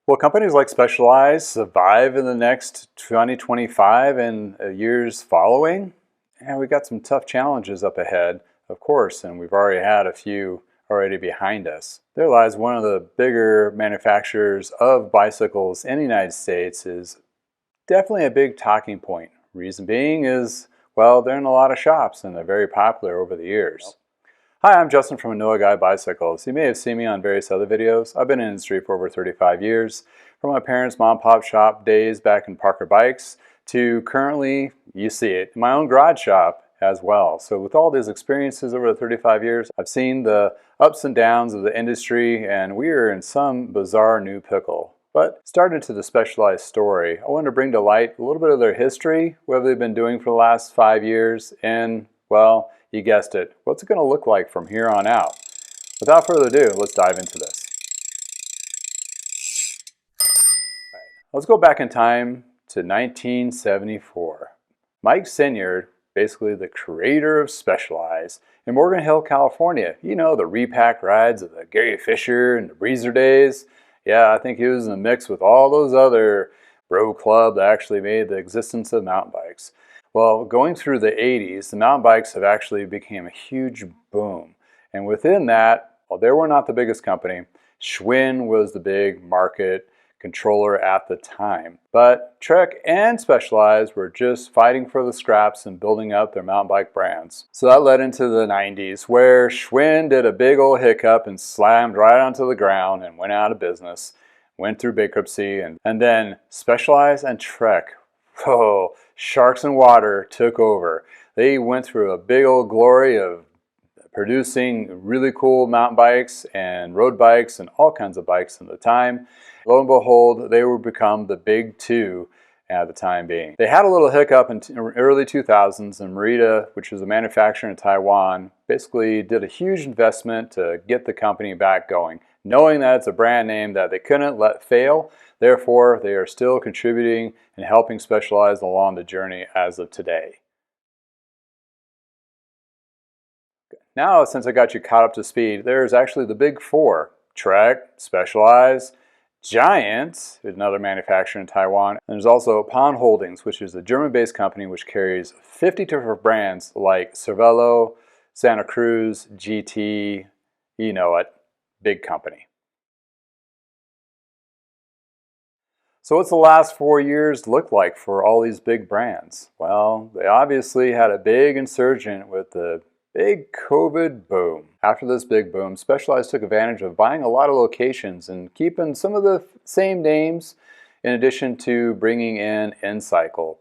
Will companies like Specialized survive in the next 2025 and years following? And we've got some tough challenges up ahead, of course, and we've already had a few already behind us. There lies one of the bigger manufacturers of bicycles in the United States is definitely a big talking point. Reason being is, well, they're in a lot of shops and they're very popular over the years. Hi, I'm Justin from Know a Guy Bicycles. You may have seen me on various other videos. I've been in the industry for over 35 years, from my parents' mom and pop shop days back in Parker Bikes to currently, you see it, in my own garage shop as well. So with all these experiences over the 35 years, I've seen the ups and downs of the industry, and we are in some bizarre new pickle. But starting to the Specialized story, I want to bring to light a little bit of their history, what they've been doing for the last 5 years, and, well, you guessed it, what's it going to look like from here on out? Without further ado, let's dive into this. All right, let's go back in time to 1974. Mike Sinyard, basically the creator of Specialized, in Morgan Hill, California. You know, the repack rides of the Gary Fisher and the Breezer days. Yeah, I think he was in the mix with all those other bro club that actually made the existence of mountain bikes. Well, going through the 80s, the mountain bikes have actually become a huge boom. And within that, while they were not the biggest company, Schwinn was the big market controller at the time. But Trek and Specialized were just fighting for the scraps and building up their mountain bike brands. So that led into the 90s, where Schwinn did a big old hiccup and slammed right onto the ground and went out of business, went through bankruptcy, and then Specialized and Trek, whoa, sharks in water took over. They went through a big old glory of producing really cool mountain bikes and road bikes and all kinds of bikes at the time. Lo and behold, they would become the big two at the time being. They had a little hiccup in early 2000s, and Merida, which was a manufacturer in Taiwan, basically did a huge investment to get the company back going, knowing that it's a brand name that they couldn't let fail. Therefore, they are still contributing and helping Specialized along the journey as of today. Now, since I got you caught up to speed, there's actually the big four: Trek, Specialized, Giant, another manufacturer in Taiwan, and there's also Pond Holdings, which is a German-based company which carries 50 different brands like Cervelo, Santa Cruz, GT, you know it, big company. So what's the last 4 years look like for all these big brands? Well, they obviously had a big insurgent with the big COVID boom. After this big boom, Specialized took advantage of buying a lot of locations and keeping some of the same names in addition to bringing in N-Cycle.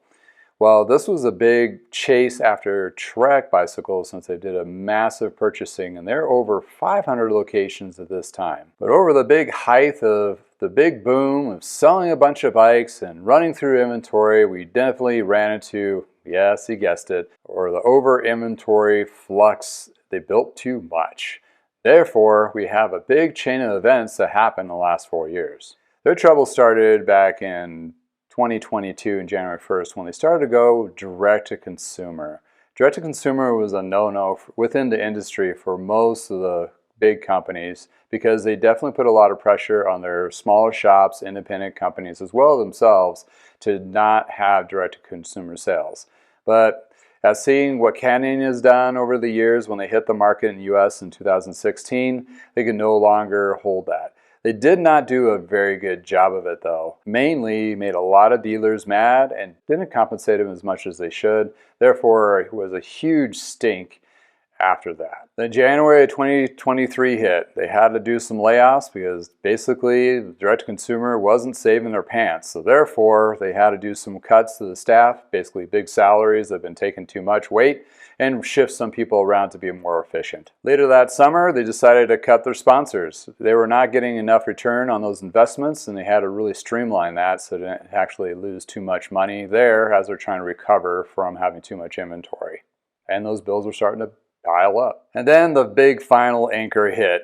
Well, this was a big chase after Trek bicycles since they did a massive purchasing, and they're over 500 locations at this time. But over the big height of the big boom of selling a bunch of bikes and running through inventory, we definitely ran into, yes, you guessed it, or the over inventory flux. They built too much. Therefore, we have a big chain of events that happened in the last 4 years. Their trouble started back in 2022 in January 1st when they started to go direct to consumer. Direct to consumer was a no-no within the industry for most of the big companies because they definitely put a lot of pressure on their smaller shops, independent companies, as well as themselves to not have direct to consumer sales. But as seeing what Canyon has done over the years when they hit the market in the US in 2016, they can no longer hold that. They did not do a very good job of it though. Mainly made a lot of dealers mad and didn't compensate them as much as they should. Therefore, it was a huge stink after that. Then January of 2023 hit. They had to do some layoffs because basically direct-to-consumer wasn't saving their pants. So therefore, they had to do some cuts to the staff, basically big salaries that have been taking too much weight, and shift some people around to be more efficient. Later that summer, they decided to cut their sponsors. They were not getting enough return on those investments, and they had to really streamline that so they didn't actually lose too much money there as they're trying to recover from having too much inventory. And those bills were starting to pile up. And then the big final anchor hit.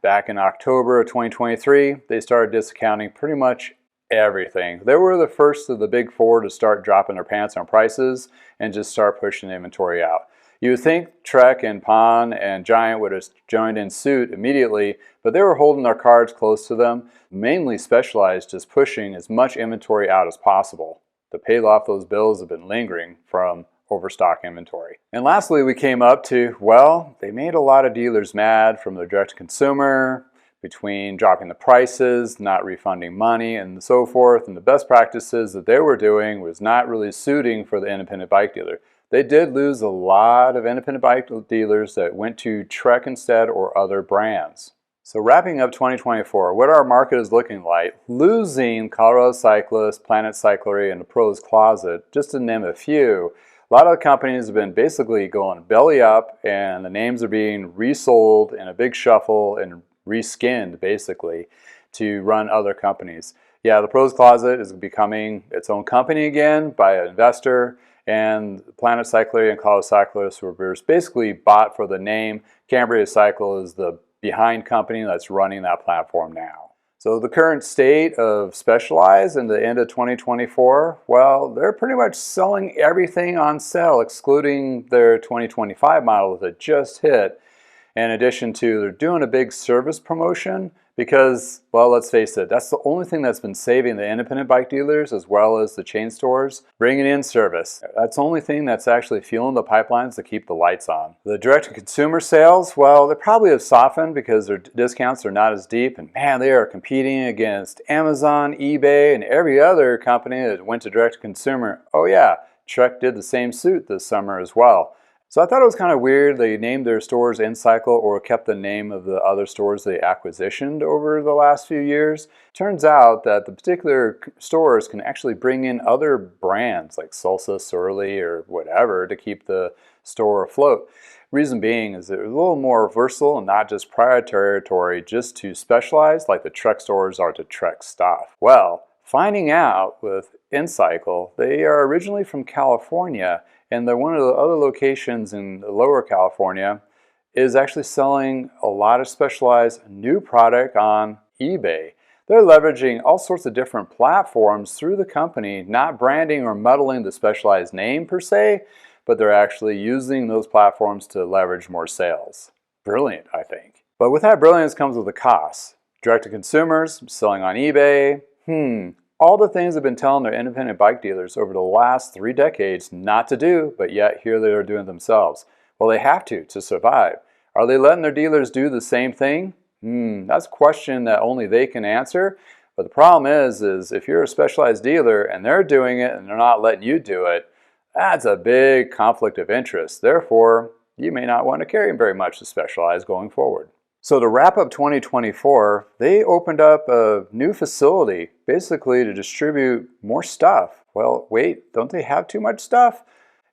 Back in October of 2023, they started discounting pretty much everything. They were the first of the big four to start dropping their pants on prices and just start pushing inventory out. You would think Trek and Pon and Giant would have joined in suit immediately, but they were holding their cards close to them, mainly Specialized just pushing as much inventory out as possible to pay off those bills that have been lingering from overstock inventory. And lastly, we came up to, well, they made a lot of dealers mad from their direct-to-consumer, between dropping the prices, not refunding money, and so forth. And the best practices that they were doing was not really suiting for the independent bike dealer. They did lose a lot of independent bike dealers that went to Trek instead or other brands. So wrapping up 2024, what our market is looking like, losing Colorado Cyclist, Planet Cyclery, and the Pros Closet, just to name a few. A lot of the companies have been basically going belly up, and the names are being resold in a big shuffle and reskinned basically to run other companies. Yeah, the Pros Closet is becoming its own company again by an investor, and Planet Cyclery and Colorado Cyclists were basically bought for the name. Cambria Cycle is the behind company that's running that platform now. So the current state of Specialized in the end of 2024, well, they're pretty much selling everything on sale, excluding their 2025 model that just hit. In addition to, they're doing a big service promotion because, well, let's face it, that's the only thing that's been saving the independent bike dealers as well as the chain stores, bringing in service. That's the only thing that's actually fueling the pipelines to keep the lights on. The direct-to-consumer sales, well, they probably have softened because their discounts are not as deep, and man, they are competing against Amazon, eBay, and every other company that went to direct-to-consumer. Oh yeah, Trek did the same suit this summer as well. So I thought it was kind of weird they named their stores InCycle or kept the name of the other stores they acquisitioned over the last few years. Turns out that the particular stores can actually bring in other brands like Salsa, Surly, or whatever to keep the store afloat. Reason being is they're a little more versatile and not just proprietary just to Specialized like the Trek stores are to Trek stuff. Well, finding out with InCycle, they are originally from California, and they're one of the other locations in Lower California is actually selling a lot of Specialized new product on eBay. They're leveraging all sorts of different platforms through the company, not branding or muddling the Specialized name per se, but they're actually using those platforms to leverage more sales. Brilliant, I think. But with that brilliance comes with a cost. Direct to consumers, selling on eBay, all the things they've been telling their independent bike dealers over the last 3 decades not to do, but yet here they are doing it themselves. Well, they have to survive. Are they letting their dealers do the same thing? That's a question that only they can answer. But the problem is if you're a Specialized dealer and they're doing it and they're not letting you do it, that's a big conflict of interest. Therefore, you may not want to carry very much to Specialized going forward. So to wrap up 2024, they opened up a new facility basically to distribute more stuff. Well, wait, don't they have too much stuff?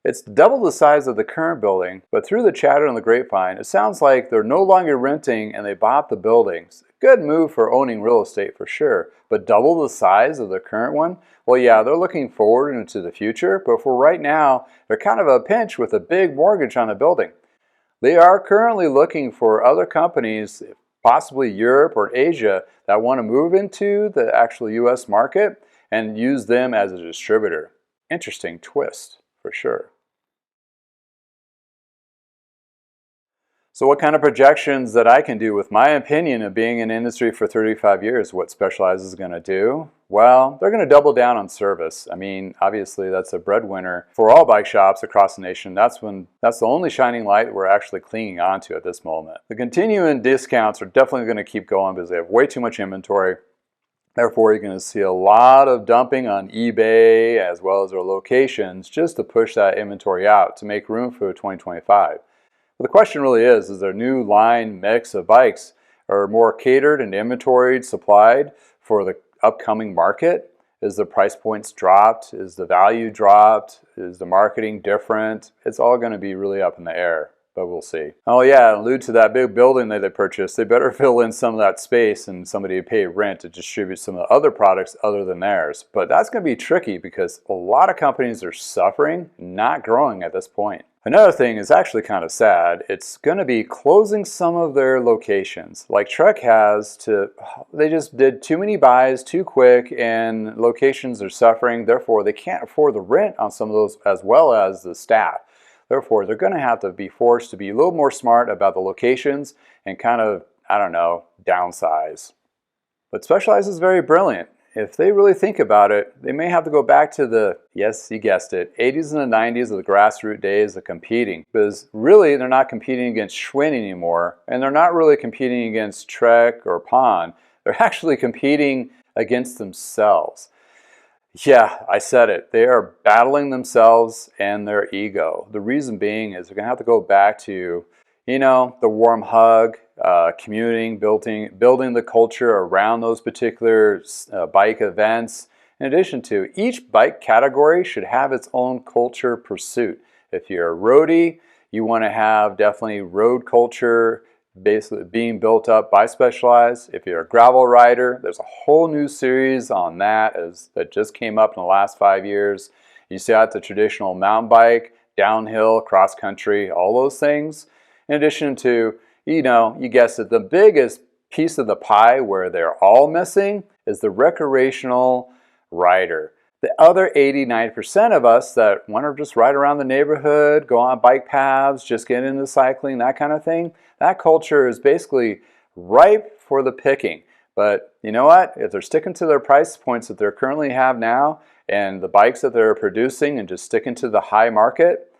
It's double the size of the current building, but through the chatter on the grapevine, it sounds like they're no longer renting and they bought the buildings. Good move for owning real estate for sure, but double the size of the current one? Well, yeah, they're looking forward into the future, but for right now, they're kind of a pinch with a big mortgage on the building. They are currently looking for other companies, possibly Europe or Asia, that want to move into the actual US market and use them as a distributor. Interesting twist, for sure. So what kind of projections that I can do with my opinion of being in industry for 35 years, what Specialized is going to do? Well, they're going to double down on service. I mean, obviously that's a breadwinner for all bike shops across the nation. That's the only shining light we're actually clinging on to at this moment. The continuing discounts are definitely going to keep going because they have way too much inventory. Therefore, you're going to see a lot of dumping on eBay as well as their locations just to push that inventory out to make room for 2025. But the question really is their new line mix of bikes are more catered and inventoried, supplied for the upcoming market? Is the price points dropped? Is the value dropped? Is the marketing different? It's all going to be really up in the air, but we'll see. Oh yeah, allude to that big building that they purchased. They better fill in some of that space and somebody to pay rent to distribute some of the other products other than theirs. But that's going to be tricky because a lot of companies are suffering, not growing at this point. Another thing is actually kind of sad. It's going to be closing some of their locations. Like Trek they just did too many buys too quick and locations are suffering. Therefore, they can't afford the rent on some of those as well as the staff. Therefore, they're going to have to be forced to be a little more smart about the locations and kind of, I don't know, downsize. But Specialized is very brilliant. If they really think about it, they may have to go back to the, yes, you guessed it, 80s and the 90s of the grassroots days of competing. Because really, they're not competing against Schwinn anymore, and they're not really competing against Trek or Pond. They're actually competing against themselves. Yeah, I said it. They are battling themselves and their ego. The reason being is they're going to have to go back to, the warm hug, commuting, building the culture around those particular bike events. In addition to, each bike category should have its own culture pursuit. If you're a roadie, you want to have definitely road culture basically being built up by Specialized. If you're a gravel rider, there's a whole new series on that that just came up in the last 5 years. You see that the traditional mountain bike, downhill, cross country, all those things. In addition to, you guessed it, the biggest piece of the pie where they're all missing is the recreational rider. The other 80–90% of us that want to just ride around the neighborhood, go on bike paths, just get into cycling, that kind of thing, that culture is basically ripe for the picking. But you know what? If they're sticking to their price points that they currently have now and the bikes that they're producing and just sticking to the high market,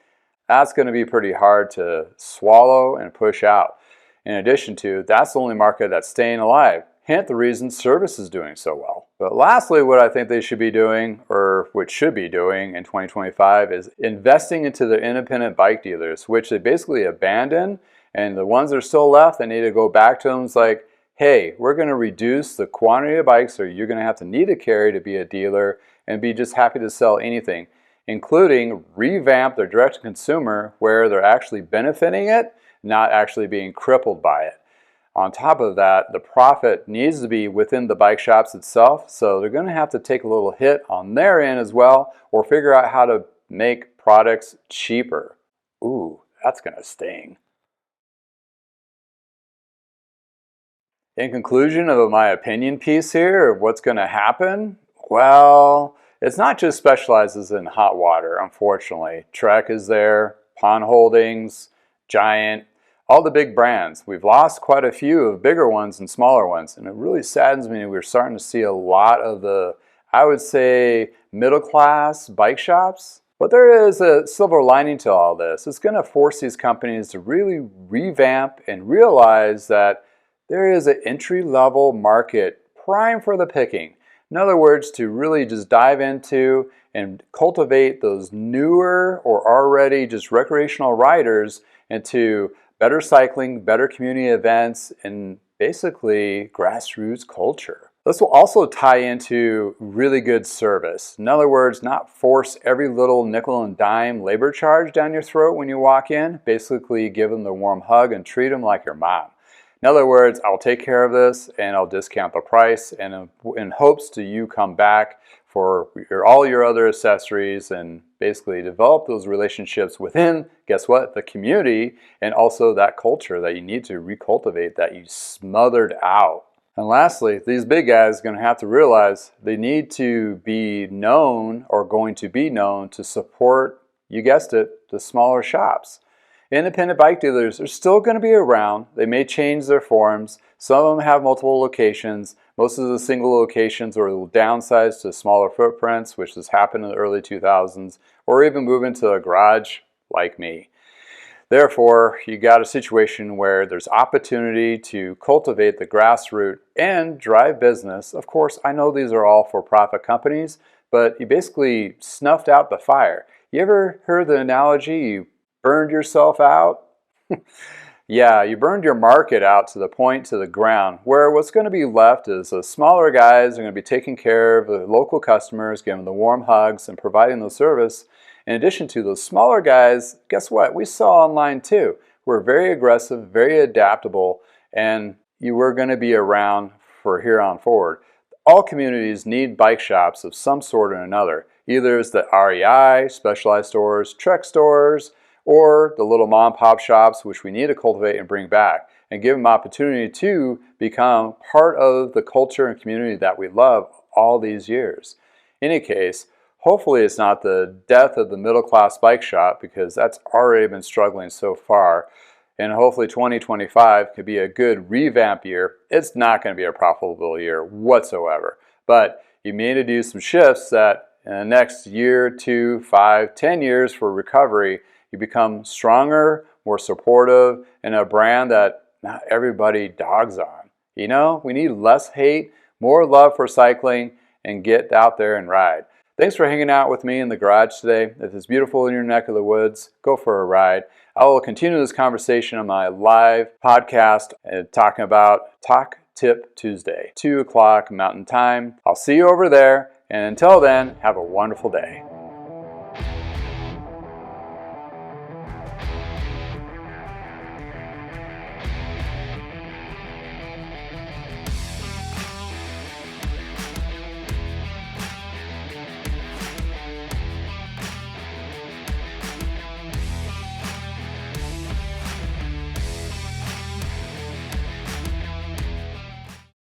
that's going to be pretty hard to swallow and push out. In addition to, that's the only market that's staying alive. Hence the reason service is doing so well. But lastly, what I think they should be doing, or what should be doing in 2025, is investing into the independent bike dealers, which they basically abandoned. And the ones that are still left, they need to go back to them. It's like, hey, we're going to reduce the quantity of bikes or you're going to have to need to carry to be a dealer and be just happy to sell anything, including revamp their direct-to-consumer where they're actually benefiting it, not actually being crippled by it. On top of that, the profit needs to be within the bike shops itself, so they're going to have to take a little hit on their end as well, or figure out how to make products cheaper. Ooh, that's going to sting. In conclusion of my opinion piece here of what's going to happen, well, it's not just Specialized in hot water, unfortunately. Trek is there, Pond Holdings, Giant, all the big brands. We've lost quite a few of bigger ones and smaller ones, and it really saddens me. We're starting to see a lot of the, I would say, middle-class bike shops. But there is a silver lining to all this. It's going to force these companies to really revamp and realize that there is an entry-level market prime for the picking. In other words, to really just dive into and cultivate those newer or already just recreational riders into better cycling, better community events, and basically grassroots culture. This will also tie into really good service. In other words, not force every little nickel and dime labor charge down your throat when you walk in. Basically give them the warm hug and treat them like your mom. In other words, I'll take care of this and I'll discount the price and in hopes to you come back for all your other accessories and basically develop those relationships within, guess what, the community and also that culture that you need to recultivate that you smothered out. And lastly, these big guys are going to have to realize they need to be known or going to be known to support, you guessed it, the smaller shops. Independent bike dealers are still going to be around. They may change their forms. Some of them have multiple locations. Most of the single locations are downsized to smaller footprints, which has happened in the early 2000s, or even move into a garage like me. Therefore, you got a situation where there's opportunity to cultivate the grassroots and drive business. Of course, I know these are all for-profit companies, but you basically snuffed out the fire. You ever heard the analogy, you burned yourself out? Yeah, you burned your market out to the point to the ground, where what's going to be left is the smaller guys are going to be taking care of the local customers, giving them the warm hugs and providing the service. In addition to those smaller guys, guess what? We saw online too. We're very aggressive, very adaptable, and you were going to be around for here on forward. All communities need bike shops of some sort or another. Either it's the REI, Specialized stores, Trek stores, or the little mom and pop shops, which we need to cultivate and bring back and give them opportunity to become part of the culture and community that we love all these years. In any case, Hopefully it's not the death of the middle class bike shop, because that's already been struggling so far. And hopefully 2025 could be a good revamp year. It's not going to be a profitable year whatsoever. But you may need to do some shifts that in the next year, 2, 5, 10 years for recovery, you become stronger, more supportive, and a brand that not everybody dogs on. You know, we need less hate, more love for cycling, and get out there and ride. Thanks for hanging out with me in the garage today. If it's beautiful in your neck of the woods, go for a ride. I will continue this conversation on my live podcast talking about Talk Tip Tuesday, 2 o'clock Mountain Time. I'll see you over there, and until then, have a wonderful day.